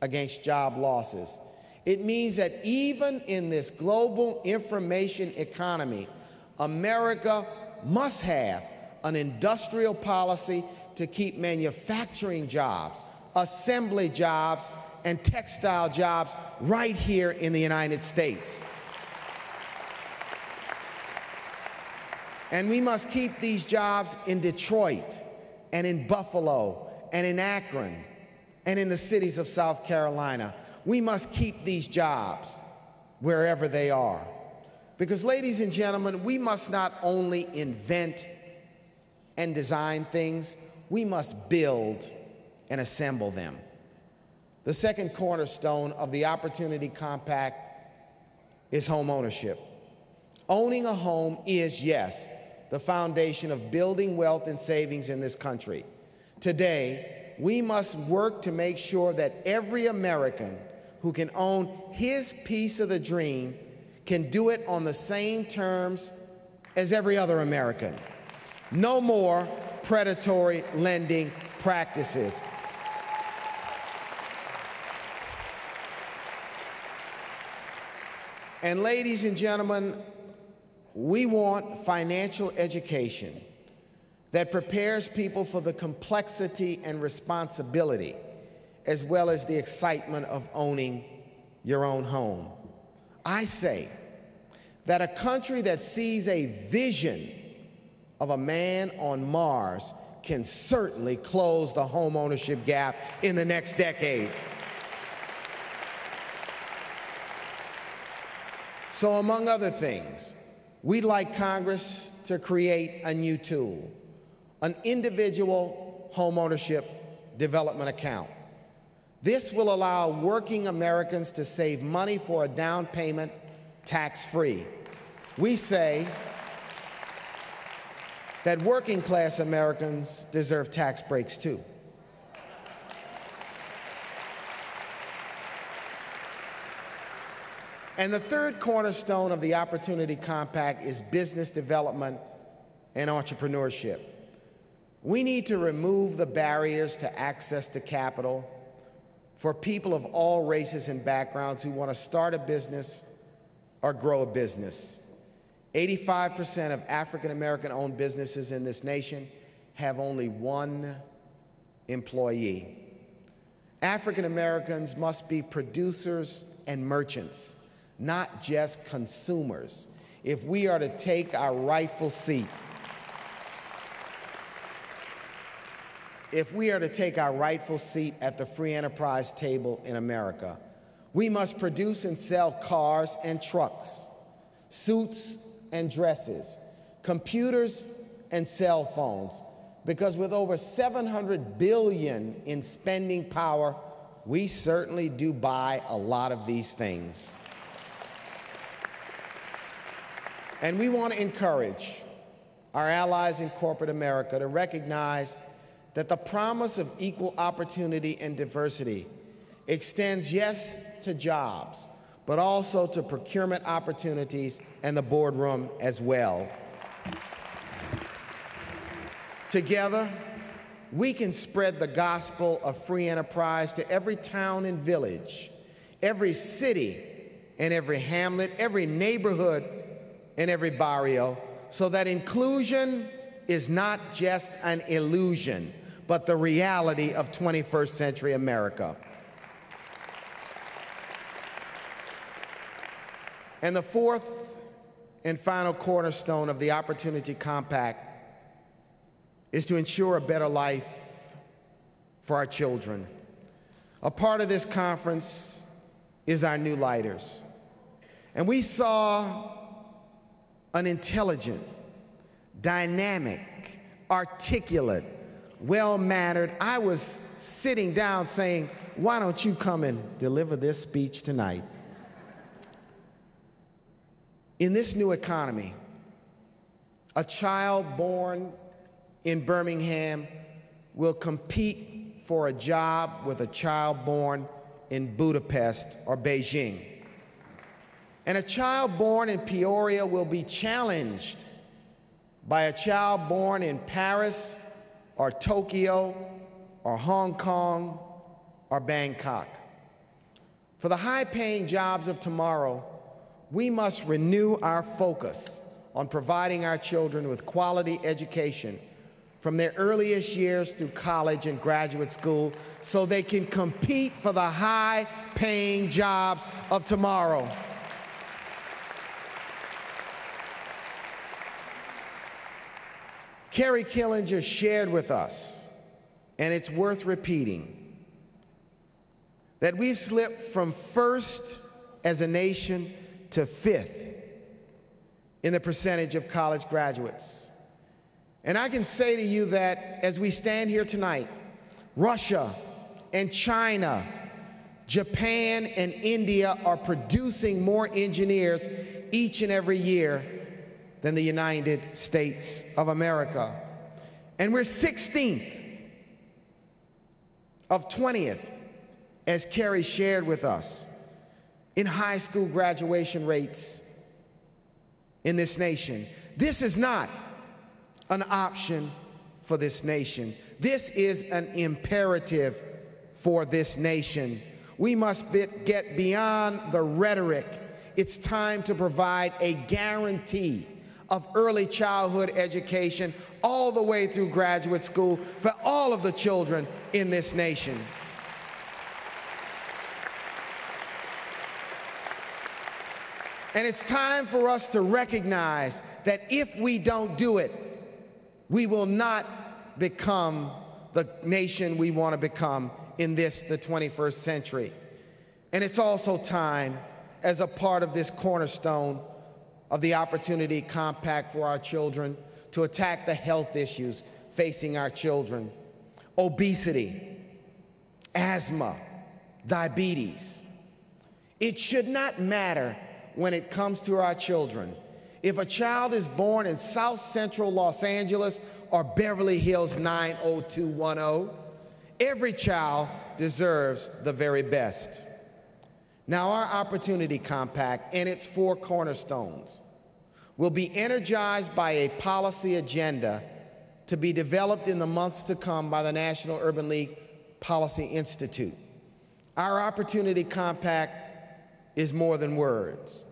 against job losses. It means that even in this global information economy, America must have an industrial policy to keep manufacturing jobs, assembly jobs, and textile jobs right here in the United States. And we must keep these jobs in Detroit and in Buffalo and in Akron and in the cities of South Carolina. We must keep these jobs wherever they are. Because, ladies and gentlemen, we must not only invent and design things, we must build and assemble them. The second cornerstone of the Opportunity Compact is home ownership. Owning a home is, yes, the foundation of building wealth and savings in this country. Today, we must work to make sure that every American who can own his piece of the dream can do it on the same terms as every other American. No more predatory lending practices. And ladies and gentlemen, we want financial education that prepares people for the complexity and responsibility, as well as the excitement of owning your own home. I say that a country that sees a vision of a man on Mars can certainly close the home ownership gap in the next decade. So, among other things, we'd like Congress to create a new tool, an individual homeownership development account. This will allow working Americans to save money for a down payment tax-free. We say that working class Americans deserve tax breaks too. And the third cornerstone of the Opportunity Compact is business development and entrepreneurship. We need to remove the barriers to access to capital for people of all races and backgrounds who want to start a business or grow a business. 85% of African-American-owned businesses in this nation have only one employee. African-Americans must be producers and merchants, not just consumers, if we are to take our rightful seat. If we are to take our rightful seat at the free enterprise table in America, we must produce and sell cars and trucks, suits and dresses, computers and cell phones, because with over $700 billion in spending power, we certainly do buy a lot of these things. And we want to encourage our allies in corporate America to recognize that the promise of equal opportunity and diversity extends, yes, to jobs, but also to procurement opportunities and the boardroom as well. Together, we can spread the gospel of free enterprise to every town and village, every city and every hamlet, every neighborhood and every barrio, so that inclusion is not just an illusion, but the reality of 21st century America. And the fourth and final cornerstone of the Opportunity Compact is to ensure a better life for our children. A part of this conference is our new lighters. And we saw an intelligent, dynamic, articulate, well-mannered. I was sitting down saying, why don't you come and deliver this speech tonight? In this new economy, a child born in Birmingham will compete for a job with a child born in Budapest or Beijing. And a child born in Peoria will be challenged by a child born in Paris or Tokyo or Hong Kong or Bangkok. For the high-paying jobs of tomorrow, we must renew our focus on providing our children with quality education from their earliest years through college and graduate school so they can compete for the high-paying jobs of tomorrow. Kerry Killinger shared with us, and it's worth repeating, that we've slipped from first as a nation to fifth in the percentage of college graduates. And I can say to you that as we stand here tonight, Russia and China, Japan and India are producing more engineers each and every year than the United States of America. And we're 16th of 20th, as Kerry shared with us, in high school graduation rates in this nation. This is not an option for this nation. This is an imperative for this nation. We must get beyond the rhetoric. It's time to provide a guarantee of early childhood education all the way through graduate school for all of the children in this nation. And it's time for us to recognize that if we don't do it, we will not become the nation we want to become in this, the 21st century. And it's also time, as a part of this cornerstone of the Opportunity Compact for our children, to attack the health issues facing our children: obesity, asthma, diabetes. It should not matter when it comes to our children if a child is born in South Central Los Angeles or Beverly Hills 90210. Every child deserves the very best. Now, our Opportunity Compact and its 4 cornerstones will be energized by a policy agenda to be developed in the months to come by the National Urban League Policy Institute. Our Opportunity Compact is more than words.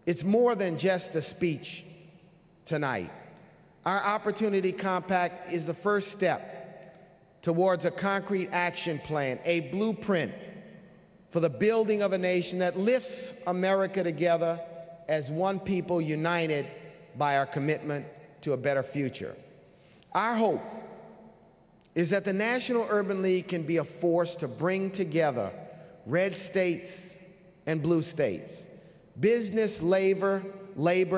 It's more than just a speech tonight. Our Opportunity Compact is the first step towards a concrete action plan, a blueprint for the building of a nation that lifts America together as one people united by our commitment to a better future. Our hope is that the National Urban League can be a force to bring together red states and blue states, business, labor,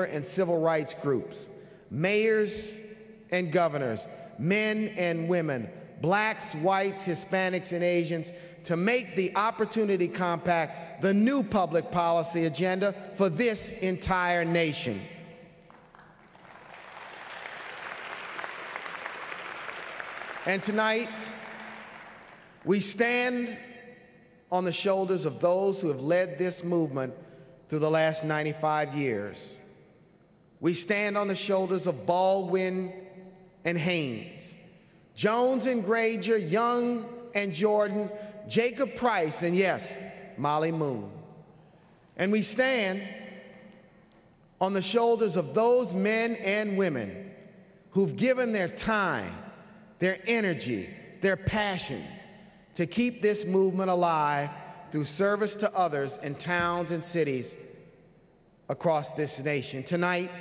and civil rights groups, mayors and governors, men and women, blacks, whites, Hispanics, and Asians, to make the Opportunity Compact the new public policy agenda for this entire nation. And tonight, we stand on the shoulders of those who have led this movement through the last 95 years. We stand on the shoulders of Baldwin and Haynes, Jones and Granger, Young and Jordan, Jacob Price, and yes, Molly Moon. And we stand on the shoulders of those men and women who've given their time, their energy, their passion to keep this movement alive through service to others in towns and cities across this nation. Tonight,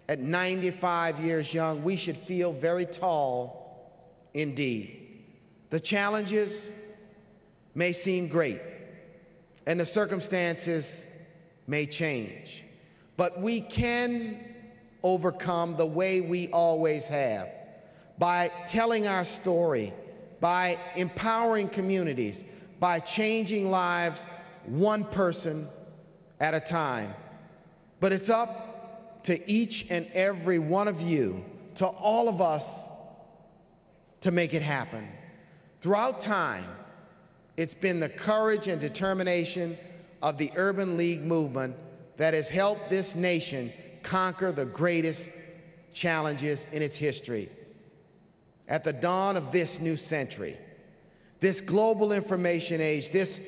at 95 years young, we should feel very tall indeed. The challenges may seem great, and the circumstances may change, but we can overcome the way we always have, by telling our story, by empowering communities, by changing lives one person at a time. But it's up to each and every one of you, to all of us, to make it happen. Throughout time, it's been the courage and determination of the Urban League movement that has helped this nation conquer the greatest challenges in its history. At the dawn of this new century, This global information age, this